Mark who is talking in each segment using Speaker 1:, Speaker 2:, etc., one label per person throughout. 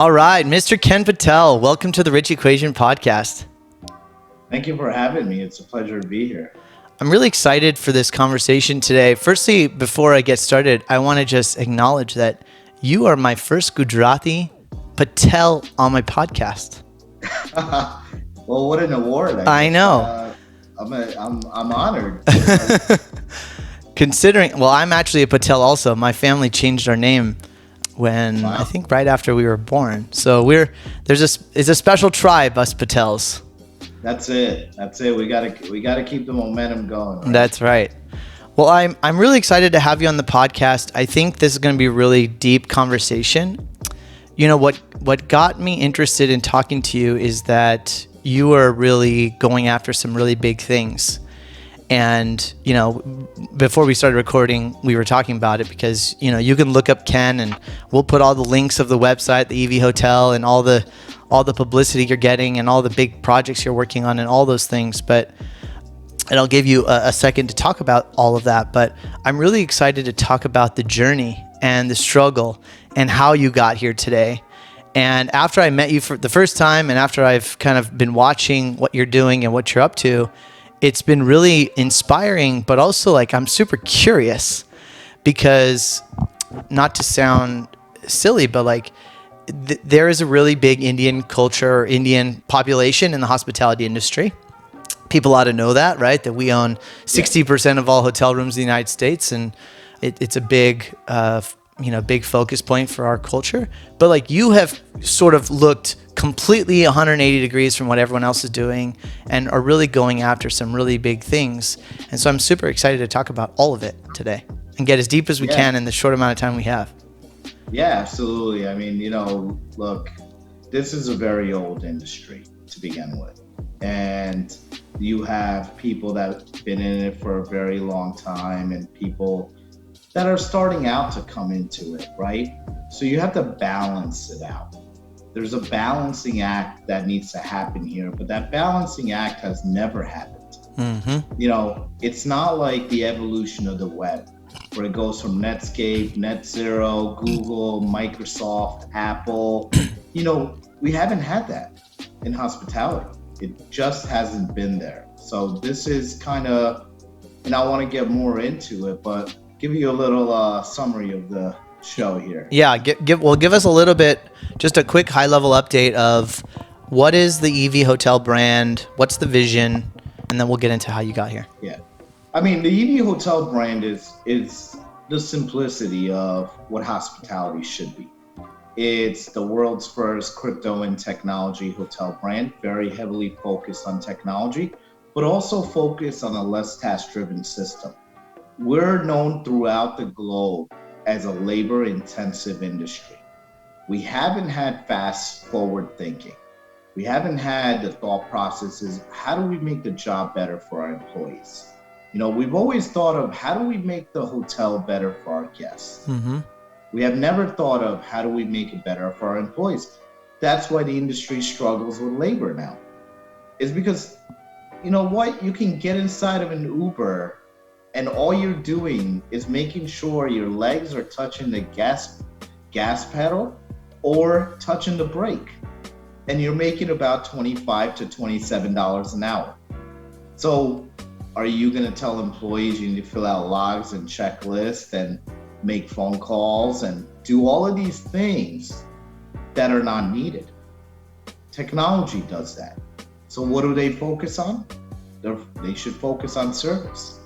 Speaker 1: All right, Mr. Ken Patel, welcome to the Rich Equation podcast.
Speaker 2: Thank you for having me. It's a pleasure to be here.
Speaker 1: I'm really excited for this conversation today. Firstly, before I get started, I want to just acknowledge that you are my first Gujarati Patel on my podcast.
Speaker 2: Well, what an award!
Speaker 1: I know.
Speaker 2: I'm honored.
Speaker 1: Considering, well, I'm actually a Patel also. My family changed our name when
Speaker 2: Wow.
Speaker 1: I think right after we were born. So it's a special tribe, us Patels.
Speaker 2: That's it. We gotta keep the momentum going. Right?
Speaker 1: That's right. Well, I'm really excited to have you on the podcast. I think this is going to be a really deep conversation. You know, what got me interested in talking to you is that you are really going after some really big things. And, you know, before we started recording, we were talking about it because, you know, you can look up Ken and we'll put all the links of the website, the EV Hotel, and all the publicity you're getting and all the big projects you're working on and all those things. And I'll give you a second to talk about all of that. But I'm really excited to talk about the journey and the struggle and how you got here today. And after I met you for the first time and after I've kind of been watching what you're doing and what you're up to, it's been really inspiring, but also like I'm super curious because, not to sound silly, but like there is a really big Indian culture or Indian population in the hospitality industry. People ought to know that, right? That we own 60% of all hotel rooms in the United States, and it's a big, big focus point for our culture. But like you have sort of looked completely 180 degrees from what everyone else is doing and are really going after some really big things. And so I'm super excited to talk about all of it today and get as deep as we can in the short amount of time we have.
Speaker 2: Yeah, absolutely. I mean, look, this is a very old industry to begin with. And you have people that have been in it for a very long time and people that are starting out to come into it, right? So you have to balance it out. There's a balancing act that needs to happen here, but that balancing act has never happened.
Speaker 1: Mm-hmm.
Speaker 2: It's not like the evolution of the web, where it goes from Netscape, NetZero, Google, Microsoft, Apple. We haven't had that in hospitality. It just hasn't been there. So this is kind of, and I want to get more into it, but give you a little summary of the show here.
Speaker 1: Yeah, give us a little bit, just a quick high level update of what is the EV Hotel brand, what's the vision, and then we'll get into how you got here.
Speaker 2: Yeah. I mean, the EV Hotel brand is the simplicity of what hospitality should be. It's the world's first crypto and technology hotel brand, very heavily focused on technology, but also focused on a less task-driven system. We're known throughout the globe as a labor-intensive industry. We haven't had fast forward thinking. We haven't had the thought processes, how do we make the job better for our employees? We've always thought of how do we make the hotel better for our guests?
Speaker 1: Mm-hmm.
Speaker 2: We have never thought of how do we make it better for our employees? That's why the industry struggles with labor now. It's because, you can get inside of an Uber and all you're doing is making sure your legs are touching the gas pedal or touching the brake. And you're making about $25 to $27 an hour. So are you going to tell employees you need to fill out logs and checklists and make phone calls and do all of these things that are not needed? Technology does that. So what do they focus on? They should focus on service.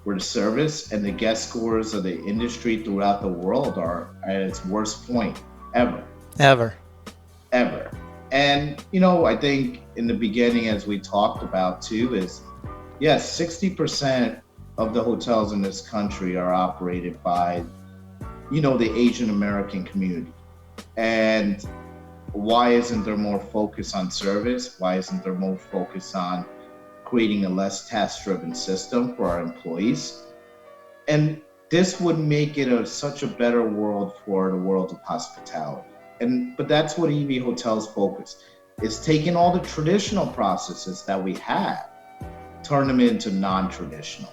Speaker 2: Where the service and the guest scores of the industry throughout the world are at its worst point ever. And, I think in the beginning, as we talked about too, is yes, 60% of the hotels in this country are operated by, the Asian American community. And why isn't there more focus on service? Why isn't there more focus on creating a less task-driven system for our employees? And this would make it such a better world for the world of hospitality. But that's what EV Hotels focus is taking all the traditional processes that we have, turn them into non-traditional.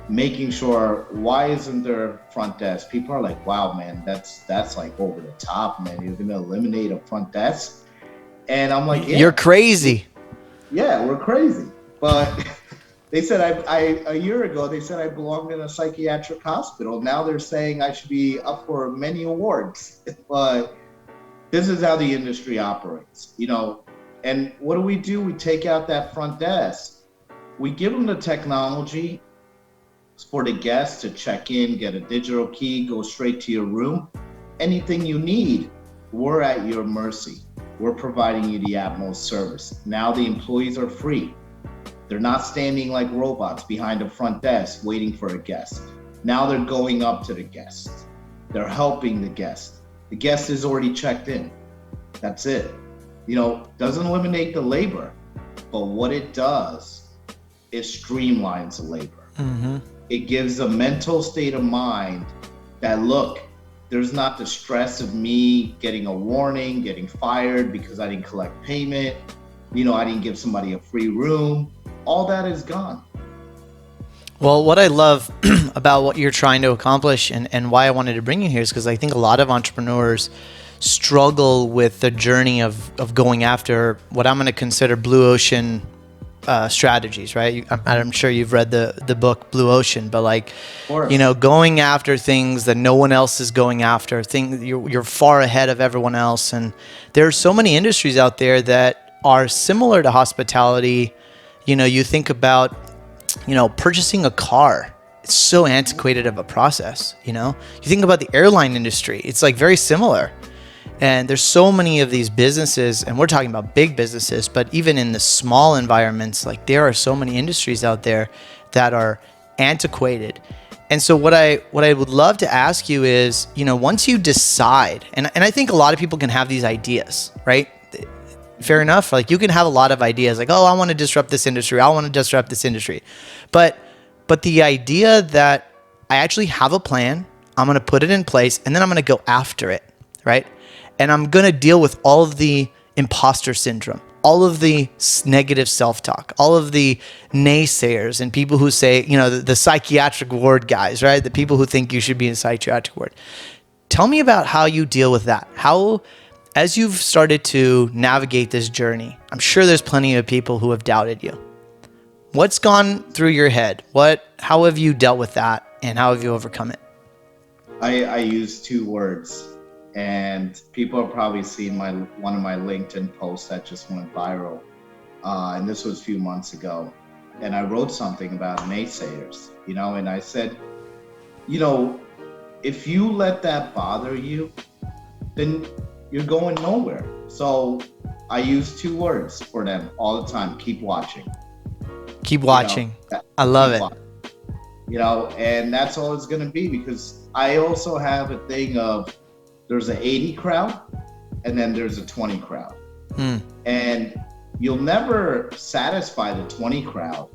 Speaker 2: making sure, why isn't there front desk? People are like, wow, man, that's like over the top, man. You're gonna eliminate a front desk? And I'm like, yeah,
Speaker 1: you're crazy.
Speaker 2: Yeah, we're crazy. But they said I a year ago they said I belonged in a psychiatric hospital. Now they're saying I should be up for many awards. But this is how the industry operates, And what do? We take out that front desk. We give them the technology for the guests to check in, get a digital key, go straight to your room. Anything you need, we're at your mercy. We're providing you the utmost service. Now the employees are free. They're not standing like robots behind the front desk waiting for a guest. Now they're going up to the guest. They're helping the guest. The guest is already checked in. That's it. Doesn't eliminate the labor, but what it does is streamlines the labor.
Speaker 1: Mm-hmm.
Speaker 2: It gives a mental state of mind that, look, there's not the stress of me getting a warning, getting fired because I didn't collect payment. I didn't give somebody a free room. All that is gone.
Speaker 1: Well, what I love about what you're trying to accomplish and why I wanted to bring you here is because I think a lot of entrepreneurs struggle with the journey of going after what I'm going to consider blue ocean strategies, right? I'm sure you've read the book Blue Ocean, but going after things that no one else is going after, you're far ahead of everyone else. And there are so many industries out there that are similar to hospitality. You think about, purchasing a car. It's so antiquated of a process. You think about the airline industry. It's like very similar. And there's so many of these businesses, and we're talking about big businesses, but even in the small environments, like there are so many industries out there that are antiquated. And so what I would love to ask you is, once you decide, and I think a lot of people can have these ideas, right? Fair enough. Like you can have a lot of ideas like, oh, I want to disrupt this industry. I want to disrupt this industry. But the idea that I actually have a plan, I'm going to put it in place, and then I'm going to go after it, right? And I'm going to deal with all of the imposter syndrome, all of the negative self-talk, all of the naysayers and people who say, the psychiatric ward guys, right? The people who think you should be in psychiatric ward. Tell me about how you deal with that. How, as you've started to navigate this journey, I'm sure there's plenty of people who have doubted you. What's gone through your head? How have you dealt with that, and how have you overcome it?
Speaker 2: I use two words. And people have probably seen one of my LinkedIn posts that just went viral. And this was a few months ago. And I wrote something about naysayers, and I said, if you let that bother you, then you're going nowhere. So I use two words for them all the time. Keep watching.
Speaker 1: Keep watching. I love it.
Speaker 2: And that's all it's going to be, because I also have a thing of, there's an 80 crowd and then there's a 20 crowd. And you'll never satisfy the 20 crowd,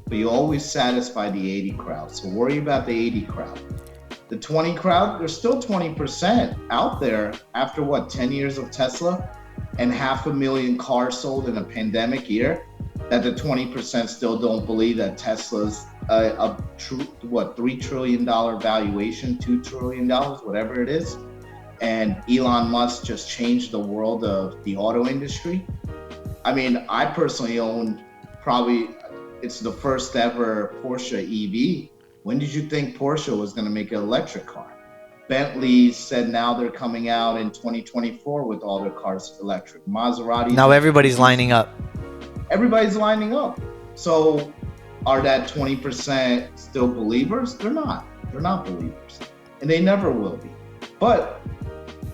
Speaker 2: but you always satisfy the 80 crowd. So worry about the 80 crowd. The 20 crowd, there's still 20% out there after 10 years of Tesla and 500,000 cars sold in a pandemic year, that the 20% still don't believe that Tesla's a true, $3 trillion valuation, $2 trillion, whatever it is. And Elon Musk just changed the world of the auto industry. I mean, I personally owned it's the first ever Porsche EV. When did you think Porsche was going to make an electric car? Bentley said now they're coming out in 2024 with all their cars electric. Maserati.
Speaker 1: Now everybody's lining up.
Speaker 2: Everybody's lining up. So are that 20% still believers? They're not. They're not believers. And they never will be. But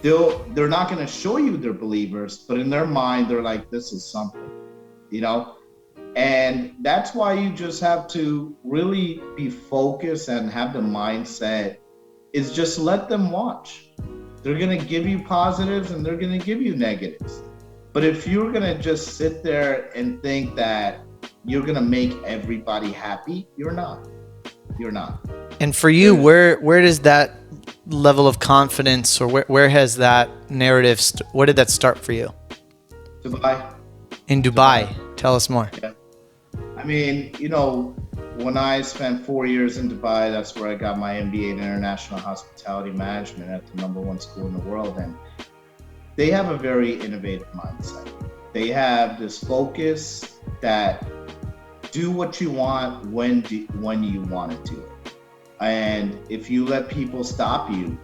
Speaker 2: they're not going to show you they're believers, but in their mind, they're like, this is something, And that's why you just have to really be focused and have the mindset is just let them watch. They're going to give you positives and they're going to give you negatives. But if you're going to just sit there and think that you're going to make everybody happy, you're not. You're not.
Speaker 1: And for you, where does that level of confidence, or where has that narrative, where did that start for you?
Speaker 2: Dubai.
Speaker 1: In Dubai. Tell us more.
Speaker 2: Yeah. I mean, you know, when I spent 4 years in Dubai, that's where I got my MBA in International Hospitality Management at the #1 school in the world. And they have a very innovative mindset. They have this focus that do what you want when you want to do it. And if you let people stop you,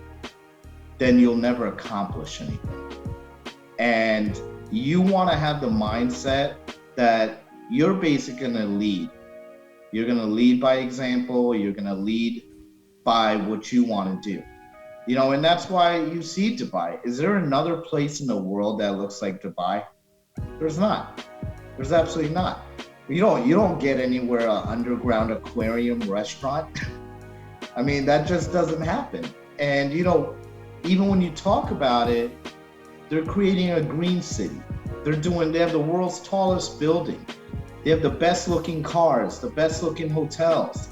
Speaker 2: then you'll never accomplish anything. And you want to have the mindset that you're basically going to lead. You're going to lead by example. You're going to lead by what you want to do. You know, and that's why you see Dubai. Is there another place in the world that looks like Dubai? There's not. There's absolutely not. You don't get anywhere an underground aquarium restaurant. I mean, that just doesn't happen. And you know, even when you talk about it, they're creating a green city. They have the world's tallest building. They have the best looking cars, the best looking hotels.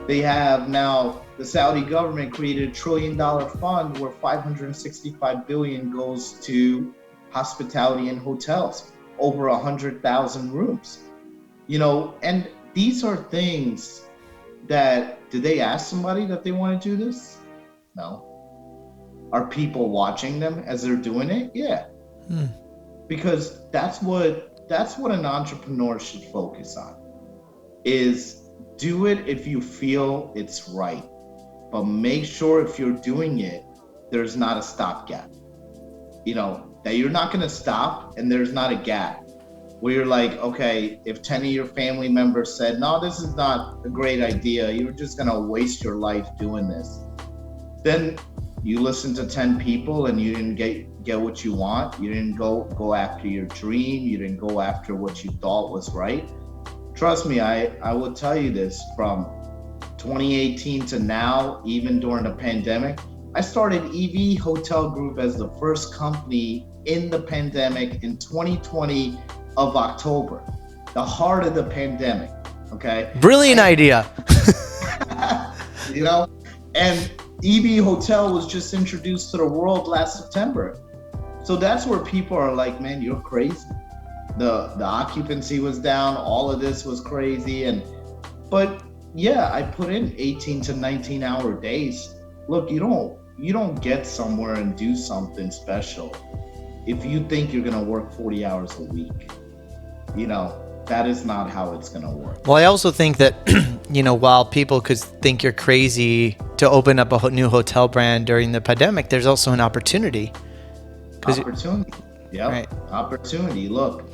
Speaker 2: They have now, the Saudi government created $1 trillion fund where 565 billion goes to hospitality and hotels, over 100,000 rooms. You know, and these are things that, did they ask somebody that they want to do this? No. Are people watching them as they're doing it? Yeah. Because that's what an entrepreneur should focus on, is do it if you feel it's right, but make sure if you're doing it, there's not a stopgap. You know, that you're not going to stop and there's not a gap where you're like, okay, if 10 of your family members said, no, this is not a great idea, you're just going to waste your life doing this. Then you listen to 10 people and you didn't get what you want. You didn't go after your dream. You didn't go after what you thought was right. Trust me, I will tell you this, from 2018 to now, even during the pandemic, I started EV Hotel Group as the first company in the pandemic in 2020 of October, the heart of the pandemic. Okay.
Speaker 1: Brilliant idea.
Speaker 2: You know, and EV Hotel was just introduced to the world last September. So that's where people are like, man, you're crazy. The occupancy was down, all of this was crazy. But yeah, I put in 18 to 19 hour days. Look, you don't get somewhere and do something special if you think you're gonna work 40 hours a week. You know, that is not how it's gonna work.
Speaker 1: Well, I also think that, you know, while people could think you're crazy to open up a new hotel brand during the pandemic, there's also an opportunity.
Speaker 2: Opportunity. Yeah. Right. Opportunity. Look,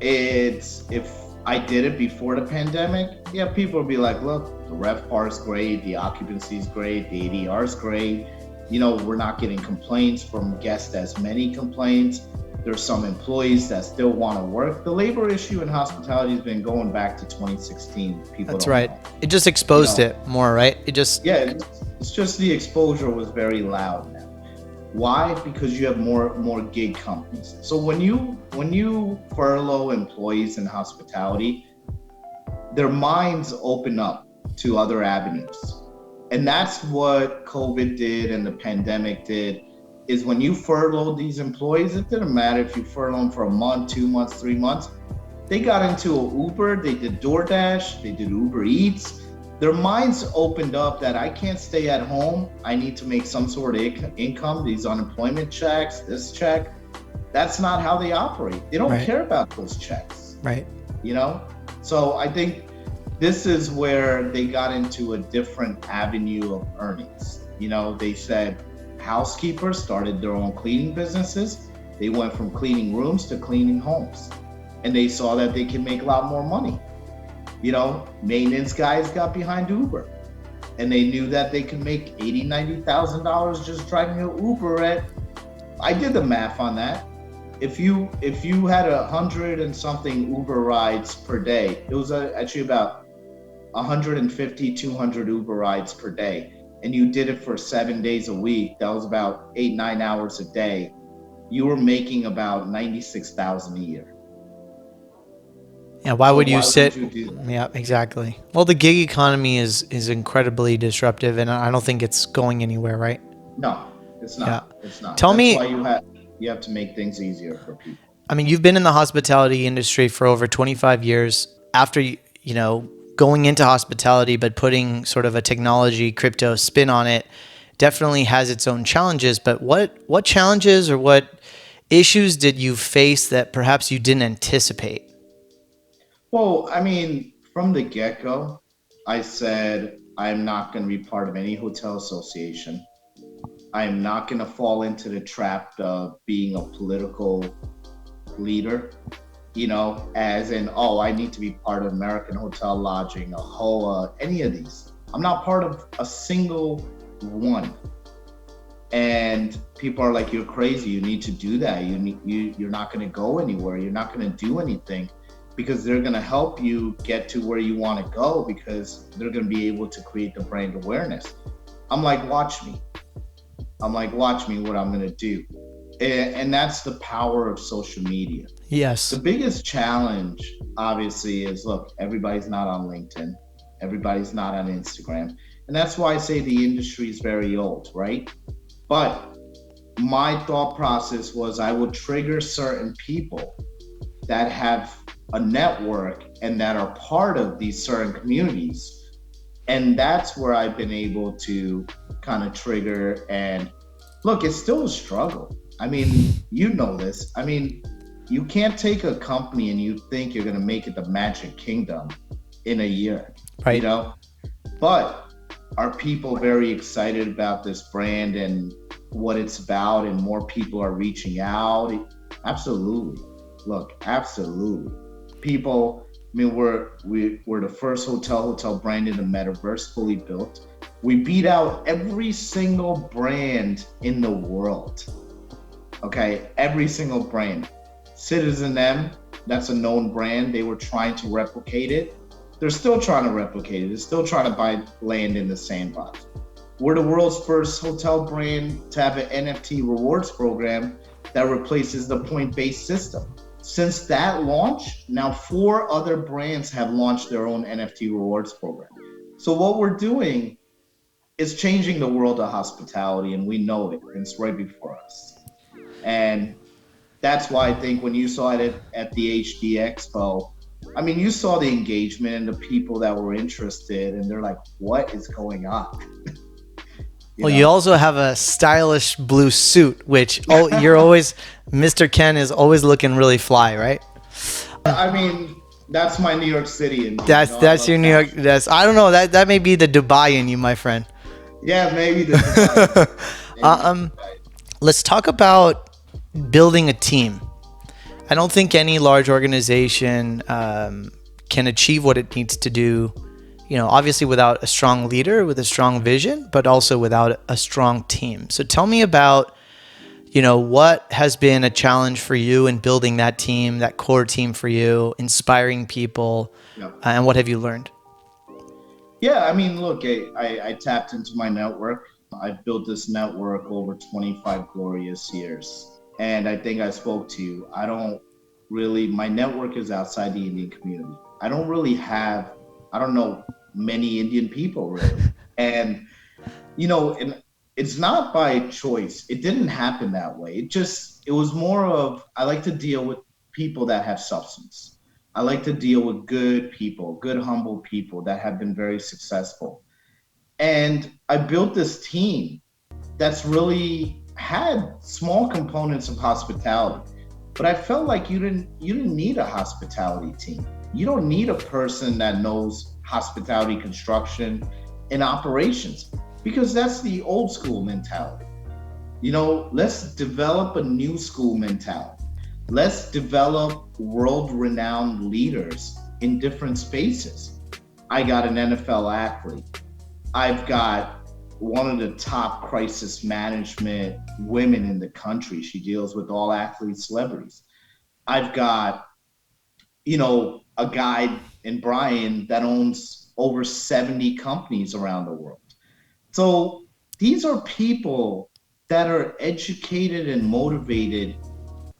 Speaker 2: if I did it before the pandemic, yeah, people would be like, look, the RevPAR is great, the occupancy is great, the ADR is great. You know, we're not getting complaints from guests, as many complaints. There's some employees that still want to work. The labor issue in hospitality has been going back to 2016.
Speaker 1: That's right. It just exposed it more, right?
Speaker 2: It's just the exposure was very loud now. Why? Because you have more gig companies. So when you furlough employees in hospitality, their minds open up to other avenues. And that's what COVID did and the pandemic did, is when you furloughed these employees, it didn't matter if you furloughed them for a month, 2 months, 3 months. They got into an Uber, they did DoorDash, they did Uber Eats. Their minds opened up that I can't stay at home. I need to make some sort of income, these unemployment checks, this check. That's not how they operate. They don't care about those checks.
Speaker 1: Right.
Speaker 2: You know? So I think this is where they got into a different avenue of earnings. You know, they said housekeepers started their own cleaning businesses. They went from cleaning rooms to cleaning homes. And they saw that they can make a lot more money. You know, maintenance guys got behind Uber and they knew that they could make $80,000, $90,000 just driving an Uber I did the math on that. If you had 100 and something Uber rides per day, it was actually about 150, 200 Uber rides per day. And you did it for 7 days a week. That was about 8-9 hours a day. You were making about $96,000 a year.
Speaker 1: Yeah, why would you sit? Yeah, exactly. Well, the gig economy is incredibly disruptive, and I don't think it's going anywhere, right?
Speaker 2: No, it's not. Yeah. It's not.
Speaker 1: That's
Speaker 2: why you have to make things easier for people.
Speaker 1: I mean, you've been in the hospitality industry for over 25 years. After going into hospitality, but putting sort of a technology crypto spin on it definitely has its own challenges. But what challenges or what issues did you face that perhaps you didn't anticipate?
Speaker 2: Well, I mean, from the get go, I said I'm not going to be part of any hotel association. I'm not going to fall into the trap of being a political leader, as in, oh, I need to be part of American Hotel Lodging, AHOA, any of these. I'm not part of a single one. And people are like, you're crazy. You need to do that. You're not going to go anywhere. You're not going to do anything because they're going to help you get to where you want to go because they're going to be able to create the brand awareness. I'm like, watch me. Watch me what I'm going to do. And that's the power of social media.
Speaker 1: Yes.
Speaker 2: The biggest challenge, obviously, is look, everybody's not on LinkedIn. Everybody's not on Instagram. And that's why I say the industry is very old, right? But my thought process was I would trigger certain people that have a network and that are part of these certain communities. And that's where I've been able to kind of trigger. And look, it's still a struggle. I mean, you know this. I mean, you can't take a company and you think you're going to make it the magic kingdom in a year,
Speaker 1: Right.
Speaker 2: But are people very excited about this brand and what it's about and more people are reaching out? Absolutely. Look, absolutely. People, I mean, we're the first hotel brand in the metaverse, fully built. We beat out every single brand in the world. Okay, every single brand. Citizen M, that's a known brand. They were trying to replicate it. They're still trying to replicate it. They're still trying to buy land in the sandbox. We're the world's first hotel brand to have an NFT rewards program that replaces the point-based system. Since that launch, now 4 other brands have launched their own NFT rewards program. So what we're doing is changing the world of hospitality, and we know it. It's right before us. And that's why I think when you saw it at the HD Expo, I mean, you saw the engagement and the people that were interested, and they're like, what is going on?
Speaker 1: You also have a stylish blue suit, which you're always, Mr. Ken is always looking really fly, right?
Speaker 2: I mean, that's my New York City. And
Speaker 1: that's your New York. I don't know. That may be the Dubai in you, my friend.
Speaker 2: Yeah, maybe the Dubai.
Speaker 1: Let's talk about building a team. I don't think any large organization can achieve what it needs to do, obviously without a strong leader with a strong vision, but also without a strong team. So tell me about, what has been a challenge for you in building that team, that core team for you, inspiring people, and what have you learned?
Speaker 2: Yeah, I mean, look, I tapped into my network. I've built this network over 25 glorious years. And I think I spoke to you. My network is outside the Indian community. I don't know many Indian people really. And, and it's not by choice. It didn't happen that way. It was more of, I like to deal with people that have substance. I like to deal with good people, good, humble people that have been very successful. And I built this team that's really had small components of hospitality, but I felt like you didn't need a hospitality team. You don't need a person that knows hospitality construction and operations because that's the old school mentality. Let's develop a new school mentality. Let's develop world-renowned leaders in different spaces. I got an NFL athlete. I've got one of the top crisis management women in the country. She deals with all athletes, celebrities. I've got, a guy in Brian that owns over 70 companies around the world. So these are people that are educated and motivated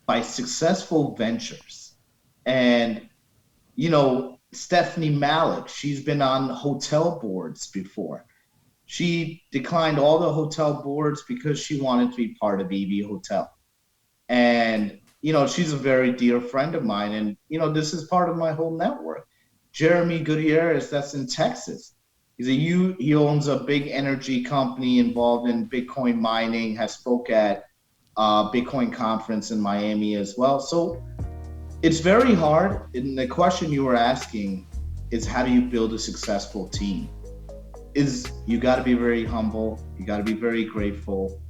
Speaker 2: by successful ventures. And, Stephanie Malik, she's been on hotel boards before. She declined all the hotel boards because she wanted to be part of EV Hotel. And, she's a very dear friend of mine. And, this is part of my whole network. Jeremy Gutierrez, that's in Texas. He owns a big energy company involved in Bitcoin mining, has spoke at Bitcoin conference in Miami as well. So it's very hard. And the question you were asking is, how do you build a successful team? Is you got to be very humble, you got to be very grateful,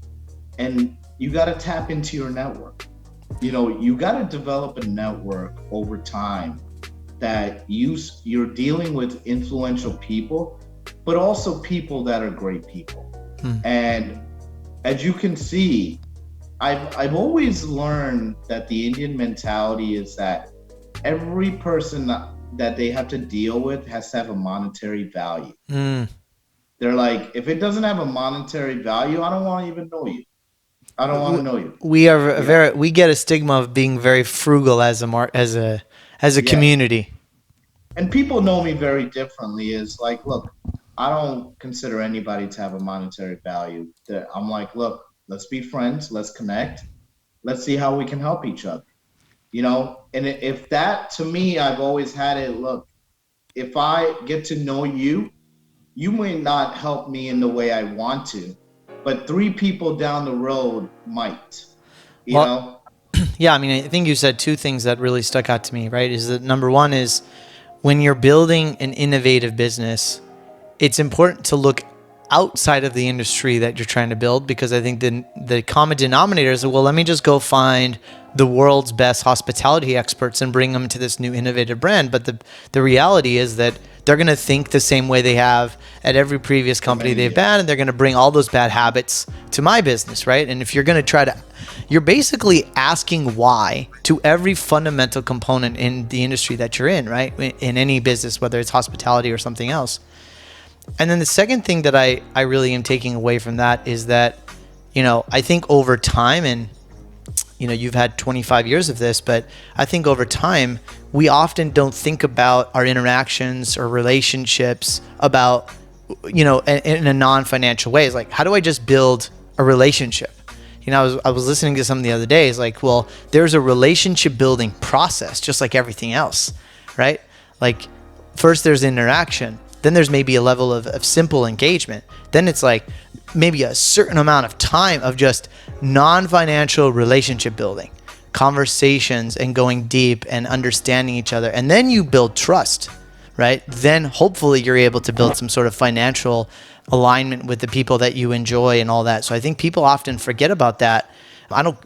Speaker 2: and you got to tap into your network. You got to develop a network over time that you're dealing with influential people, but also people that are great people. And as you can see, I've always learned that the Indian mentality is that every person that they have to deal with has to have a monetary value. They're like, if it doesn't have a monetary value, I don't want to even know you. I don't want to know you.
Speaker 1: We get a stigma of being very frugal as a
Speaker 2: Yeah.
Speaker 1: community.
Speaker 2: And people know me very differently. Is like, look, I don't consider anybody to have a monetary value. I'm like, look, let's be friends, let's connect, let's see how we can help each other. And if that, to me, I've always had it, look, if I get to know you, you may not help me in the way I want to, but three people down the road might, you know?
Speaker 1: Yeah, I mean, I think you said two things that really stuck out to me, right? Is that number one is when you're building an innovative business, it's important to look outside of the industry that you're trying to build, because I think the common denominator is, well, let me just go find the world's best hospitality experts and bring them to this new innovative brand. But the reality is that they're going to think the same way they have at every previous company they've been, and they're going to bring all those bad habits to my business, right? And if you're going to you're basically asking why to every fundamental component in the industry that you're in, right? In any business, whether it's hospitality or something else. And then the second thing that I really am taking away from that is that, I think over time, and, you've had 25 years of this, but I think over time, we often don't think about our interactions or relationships about, in a non-financial way. It's like, how do I just build a relationship? I was listening to something the other day. It's like, well, there's a relationship building process, just like everything else, right? Like, first there's interaction. Then there's maybe a level of simple engagement. Then it's like maybe a certain amount of time of just non-financial relationship building, conversations and going deep and understanding each other. And then you build trust, right? Then hopefully you're able to build some sort of financial alignment with the people that you enjoy and all that. So I think people often forget about that.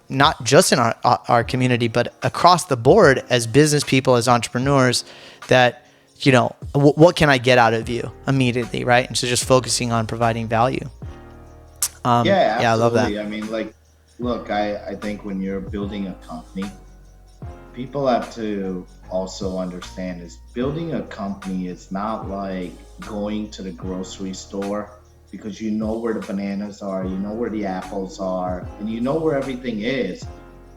Speaker 1: Not just in our community, but across the board as business people, as entrepreneurs, that what can I get out of you immediately, right? And so just focusing on providing value.
Speaker 2: Yeah, absolutely.
Speaker 1: I love that.
Speaker 2: I mean, like, look, I think when you're building a company, people have to also understand is building a company is not like going to the grocery store, because you know where the bananas are, you know where the apples are, and you know where everything is.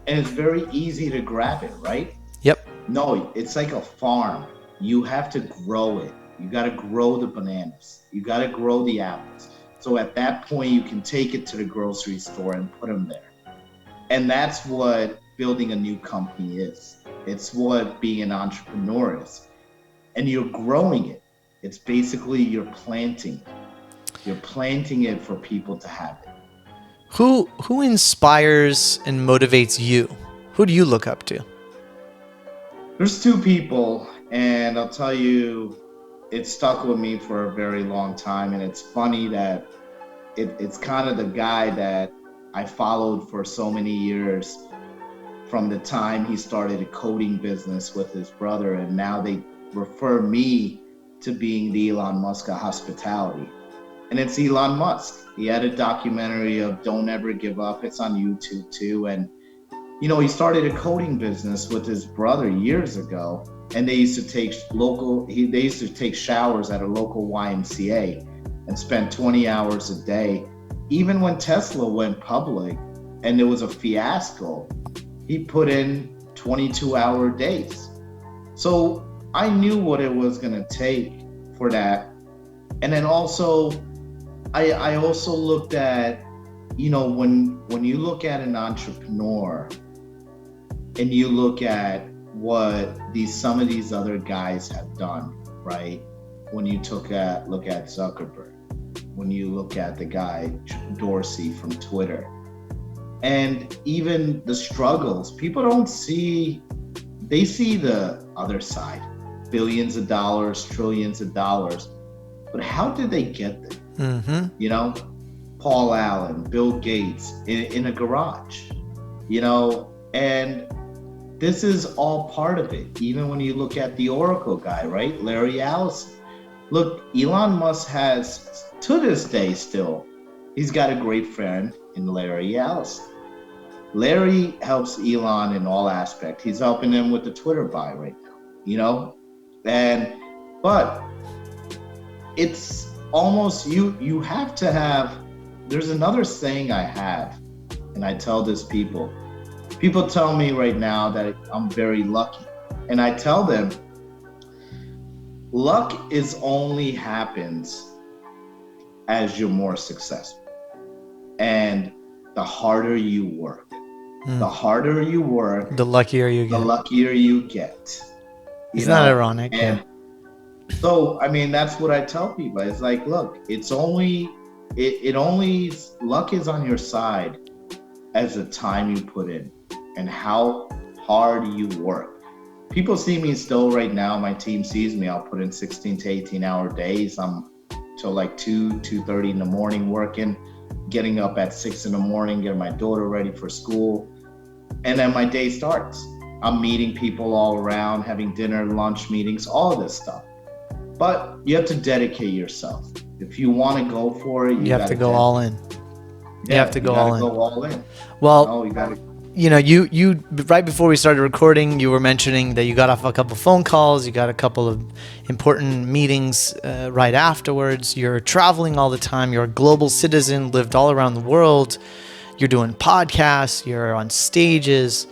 Speaker 2: And it's very easy to grab it, right?
Speaker 1: Yep.
Speaker 2: No, it's like a farm. You have to grow it. You got to grow the bananas. You got to grow the apples. So at that point, you can take it to the grocery store and put them there. And that's what building a new company is. It's what being an entrepreneur is. And you're growing it. It's basically you're planting it. You're planting it for people to have it.
Speaker 1: Who inspires and motivates you? Who do you look up to?
Speaker 2: There's two people, and I'll tell you, it stuck with me for a very long time. And it's funny that it's kind of the guy that I followed for so many years, from the time he started a coding business with his brother, and now they refer me to being the Elon Musk of hospitality. And it's Elon Musk. He had a documentary of Don't Ever Give Up. It's on YouTube too. And he started a coding business with his brother years ago, and they used to take showers at a local YMCA and spend 20 hours a day. Even when Tesla went public and there was a fiasco, he put in 22-hour days. So I knew what it was going to take for that. And then also, I also looked at, when you look at an entrepreneur and you look at what some of these other guys have done, right? When you look at Zuckerberg, when you look at the guy Dorsey from Twitter, and even the struggles, people don't see. They see the other side, billions of dollars, trillions of dollars, but how did they get there?
Speaker 1: Mm-hmm.
Speaker 2: You know, Paul Allen, Bill Gates in a garage, you know, and this is all part of it. Even when you look at the Oracle guy, right? Larry Ellison. Look, Elon Musk has, to this day still, he's got a great friend in Larry Ellison. Larry helps Elon in all aspects. He's helping him with the Twitter buy right now, you know? But it's almost, you have to have, there's another saying I have, and I tell this people tell me right now that I'm very lucky. And I tell them, luck is only happens as you're more successful. And the harder you work, the harder you work,
Speaker 1: the luckier you get.
Speaker 2: The luckier you get.
Speaker 1: Isn't that ironic?
Speaker 2: And so, I mean, that's what I tell people. It's like, look, it's only, luck is on your side as the time you put in and how hard you work. People see me still right now. My team sees me. I'll put in 16 to 18 hour days. I'm till like 2:30 in the morning working, getting up at 6 in the morning, getting my daughter ready for school. And then my day starts. I'm meeting people all around, having dinner, lunch meetings, all this stuff. But you have to dedicate yourself. If you want to go for it,
Speaker 1: you have to go all in.
Speaker 2: Yeah,
Speaker 1: you have to go all in. Well, you right before we started recording, you were mentioning that you got off a couple phone calls, you got a couple of important meetings right afterwards. You're traveling all the time. You're a global citizen, lived all around the world. You're doing podcasts. You're on stages.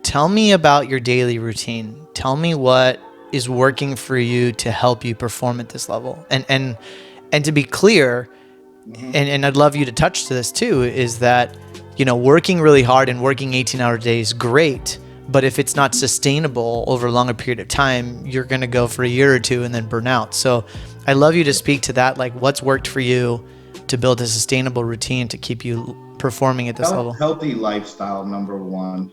Speaker 1: Tell me about your daily routine. Tell me what is working for you to help you perform at this level. And to be clear, and I'd love you to touch to this too, is that, you know, working really hard and working 18-hour days, great. But if it's not sustainable over a longer period of time, you're going to go for a year or two and then burn out. So I'd love you to speak to that, like what's worked for you to build a sustainable routine to keep you performing at this level.
Speaker 2: Healthy lifestyle, number one.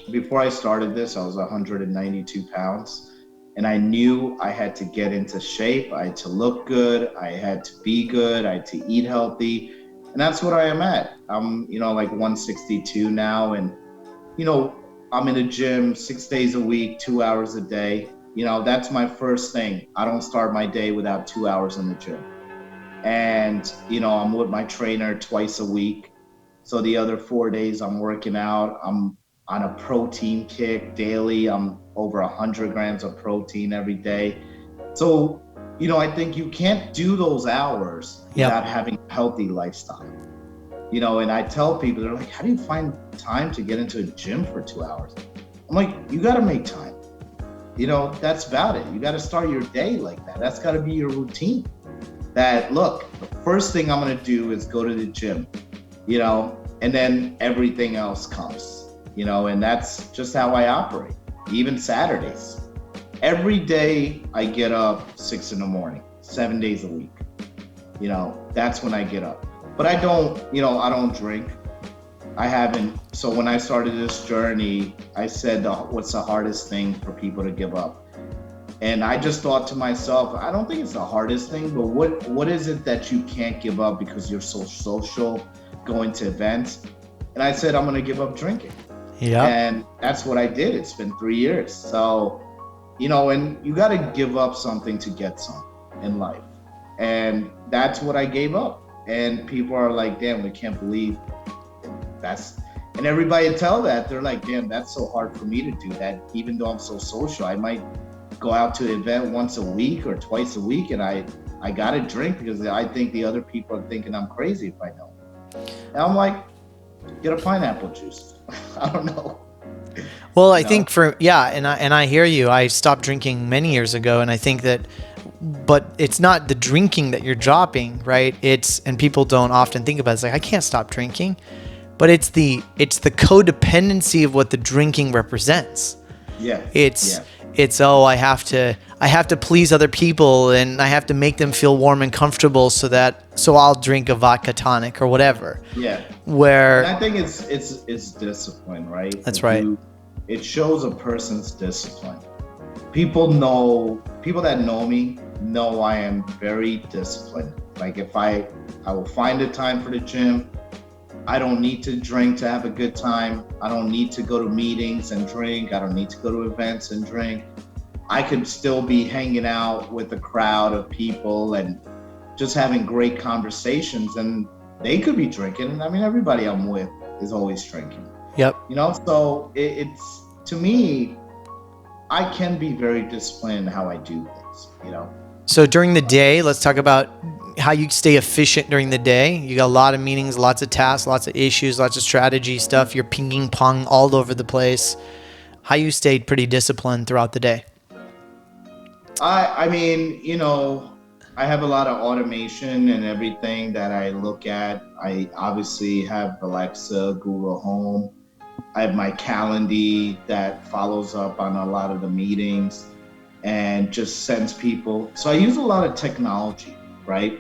Speaker 2: Before I started this, I was 192 pounds. And I knew I had to get into shape. I had to look good. I had to be good. I had to eat healthy. And that's what I am at. I'm, like 162 now. And, I'm in the gym 6 days a week, 2 hours a day. That's my first thing. I don't start my day without 2 hours in the gym. And, I'm with my trainer twice a week. So the other 4 days I'm working out. I'm on a protein kick daily. I'm over 100 grams of protein every day. So, I think you can't do those hours without having a healthy lifestyle. And I tell people, they're like, how do you find time to get into a gym for 2 hours? I'm like, you got to make time. That's about it. You got to start your day like that. That's got to be your routine. That, look, the first thing I'm going to do is go to the gym, and then everything else comes, and that's just how I operate. Even Saturdays. Every day I get up 6 in the morning, 7 days a week. That's when I get up. But I don't drink. I haven't. So when I started this journey, I said, what's the hardest thing for people to give up? And I just thought to myself, I don't think it's the hardest thing, but what is it that you can't give up because you're so social, going to events? And I said, I'm going to give up drinking.
Speaker 1: Yeah.
Speaker 2: And that's what I did. It's been 3 years. So, and you got to give up something to get some in life. And that's what I gave up. And people are like, damn, we can't believe and everybody tell that, they're like, damn, that's so hard for me to do that. Even though I'm so social, I might go out to an event once a week or twice a week. And I got to drink because I think the other people are thinking I'm crazy if I don't. And I'm like, get a pineapple juice. I don't know.
Speaker 1: Well, I think and I hear you. I stopped drinking many years ago, and I think that, but it's not the drinking that you're dropping, right? And people don't often think about it. It's like, I can't stop drinking, but it's the codependency of what the drinking represents.
Speaker 2: Yeah.
Speaker 1: It's, oh, I have to please other people and I have to make them feel warm and comfortable so I'll drink a vodka tonic or whatever.
Speaker 2: Yeah.
Speaker 1: Where
Speaker 2: And I think it's discipline, right?
Speaker 1: That's right.
Speaker 2: It shows a person's discipline. People that know me know I am very disciplined. Like if I will find a time for the gym. I don't need to drink to have a good time. I don't need to go to meetings and drink. I don't need to go to events and drink. I could still be hanging out with a crowd of people and just having great conversations, and they could be drinking. I mean, everybody I'm with is always drinking.
Speaker 1: Yep.
Speaker 2: So it's, to me, I can be very disciplined in how I do things,
Speaker 1: So during the day, let's talk about how you stay efficient during the day. You got a lot of meetings, lots of tasks, lots of issues, lots of strategy stuff. You're pinging pong all over the place. How you stayed pretty disciplined throughout the day?
Speaker 2: I mean, I have a lot of automation and everything that I look at. I obviously have Alexa, Google Home. I have my Calendar that follows up on a lot of the meetings and just sends people. So I use a lot of technology, right?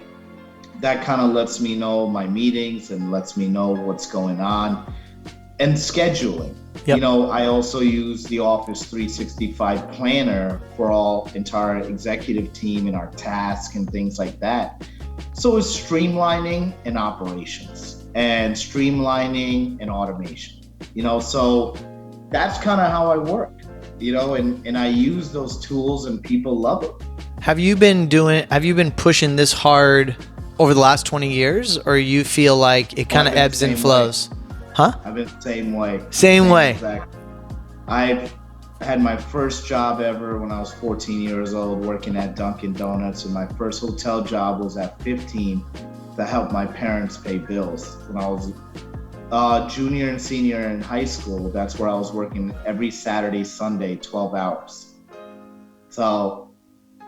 Speaker 2: That kind of lets me know my meetings and lets me know what's going on. And scheduling.
Speaker 1: Yep.
Speaker 2: I also use the Office 365 planner for all entire executive team and our tasks and things like that. So it's streamlining and operations and streamlining and automation. So that's kind of how I work, and I use those tools and people love it.
Speaker 1: Have you been pushing this hard over the last 20 years, or you feel like it kind of ebbs and flows? Huh?
Speaker 2: I've been the same way.
Speaker 1: Same way.
Speaker 2: Exactly. I've had my first job ever when I was 14 years old working at Dunkin' Donuts, and my first hotel job was at 15 to help my parents pay bills. When I was junior and senior in high school, that's where I was working every Saturday, Sunday, 12 hours. So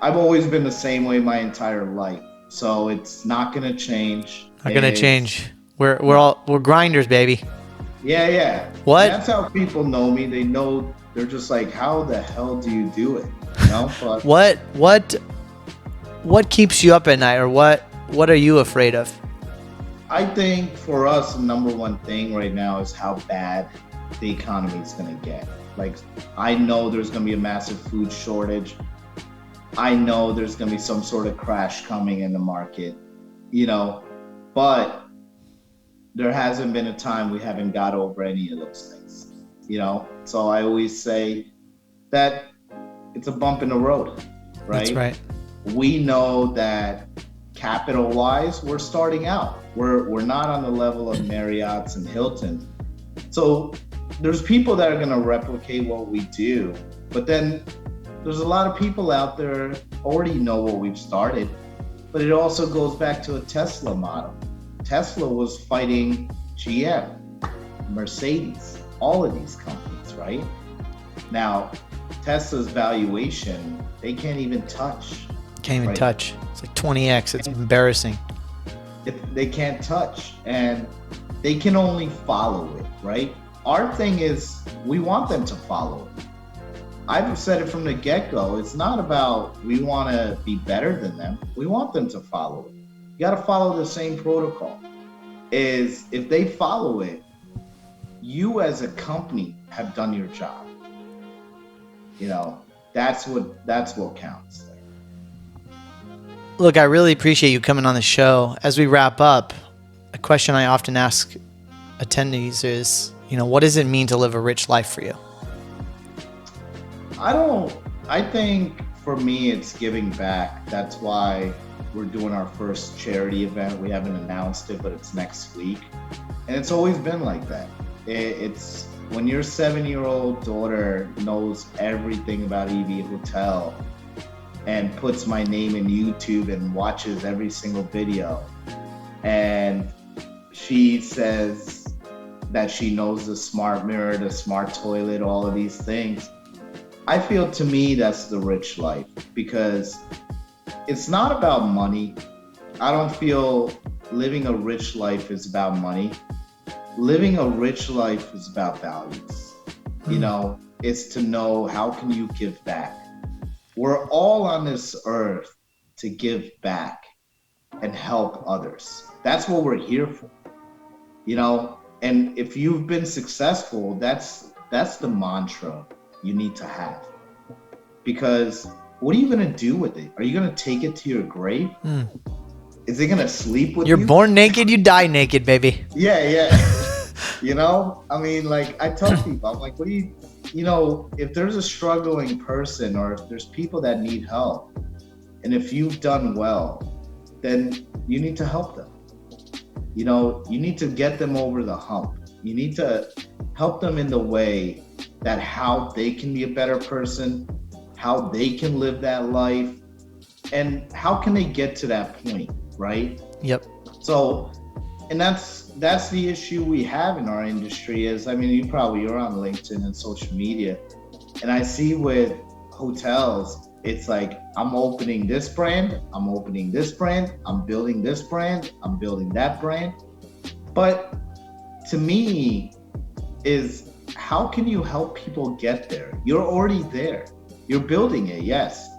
Speaker 2: I've always been the same way my entire life. So it's not going to change.
Speaker 1: Not going to change. We're grinders, baby.
Speaker 2: Yeah.
Speaker 1: What?
Speaker 2: That's how people know me. They know, they're just like, how the hell do you do it? But
Speaker 1: what keeps you up at night, or what are you afraid of?
Speaker 2: I think for us, the number one thing right now is how bad the economy is going to get. Like, I know there's going to be a massive food shortage. I know there's going to be some sort of crash coming in the market, but there hasn't been a time we haven't got over any of those things, So I always say that it's a bump in the road, right?
Speaker 1: That's right.
Speaker 2: We know that capital-wise, we're starting out. We're not on the level of Marriott's and Hilton. So there's people that are going to replicate what we do, but then there's a lot of people out there already know what we've started, but it also goes back to a Tesla model. Tesla was fighting GM, Mercedes, all of these companies, right? Now, Tesla's valuation, they can't even touch.
Speaker 1: Can't even touch. It's like 20x. It's embarrassing.
Speaker 2: They can't touch, and they can only follow it, right? Our thing is, we want them to follow it. I've said it from the get-go. It's not about we want to be better than them. We want them to follow it. You got to follow the same protocol. If they follow it, you as a company have done your job. That's what counts.
Speaker 1: Look, I really appreciate you coming on the show. As we wrap up, a question I often ask attendees is, what does it mean to live a rich life for you?
Speaker 2: I think for me, it's giving back. That's why we're doing our first charity event. We haven't announced it, but it's next week. And it's always been like that. It's when your 7-year-old daughter knows everything about EV Hotel and puts my name in YouTube and watches every single video. And she says that she knows the smart mirror, the smart toilet, all of these things. I feel, to me, that's the rich life, because it's not about money. I don't feel living a rich life is about money. Living a rich life is about values. you know, is to know how can you give back. We're all on this earth to give back and help others. That's what we're here for, you know. And if you've been successful, that's the mantra you need to have. Because what are you gonna do with it? Are you gonna take it to your grave? Is it gonna sleep with you?
Speaker 1: You're born naked, you die naked, baby.
Speaker 2: Yeah. You know, I mean, like I tell people, I'm like, what do you know, if there's a struggling person or if there's people that need help, and if you've done well, then you need to help them. You know, you need to get them over the hump. You need to help them in the way that how they can be a better person, how they can live that life, and how can they get to that point, right?
Speaker 1: Yep.
Speaker 2: So, and that's the issue we have in our industry is, I mean, you're on LinkedIn and social media, and I see with hotels, it's like, I'm opening this brand, I'm opening this brand, I'm building this brand, I'm building that brand. But to me is, how can you help people get there? You're already there. You're building it, yes.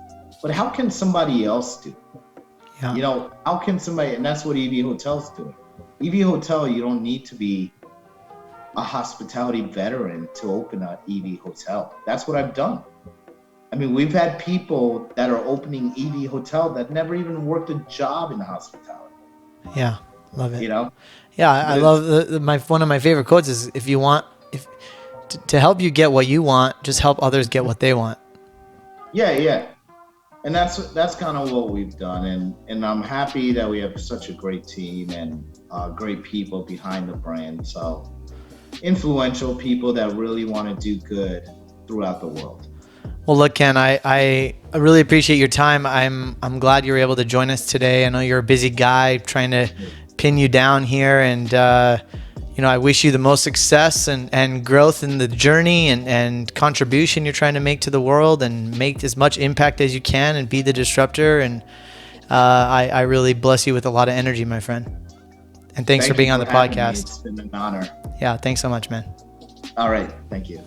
Speaker 2: But how can somebody else do it?
Speaker 1: Yeah.
Speaker 2: You know, how can somebody, and that's what EV Hotel's doing. EV Hotel, you don't need to be a hospitality veteran to open an EV Hotel. That's what I've done. I mean, we've had people that are opening EV Hotel that never even worked a job in hospitality.
Speaker 1: Yeah, love it.
Speaker 2: You know?
Speaker 1: Yeah, I love one of my favorite quotes is, if you want, to help you get what you want, just help others get what they want.
Speaker 2: Yeah. And that's kind of what we've done, and I'm happy that we have such a great team and great people behind the brand. So influential people that really want to do good throughout the world.
Speaker 1: Well, look, Ken, I really appreciate your time. I'm glad you were able to join us today. I know you're a busy guy, trying to pin you down here, and you know, I wish you the most success and growth in the journey and contribution you're trying to make to the world, and make as much impact as you can and be the disruptor. And I really bless you with a lot of energy, my friend. And thanks for being on the podcast.
Speaker 2: It's been an honor.
Speaker 1: Yeah, thanks so much, man.
Speaker 2: All right. Thank you.